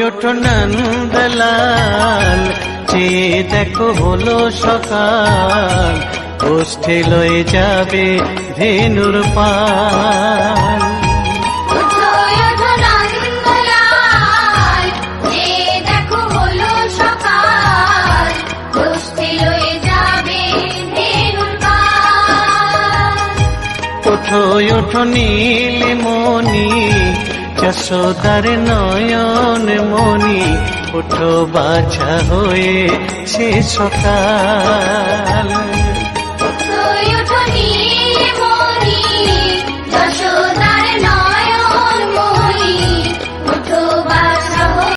ওঠো নন্দলাল, চেয়ে দেখো হলো সকাল, গোষ্ঠী লয়ে যাবে ধেনুর পাল। ওঠো ওঠো নীলমণি, যশোদার নয়ন মণি, ওঠো বাছা হয়েছে সকাল।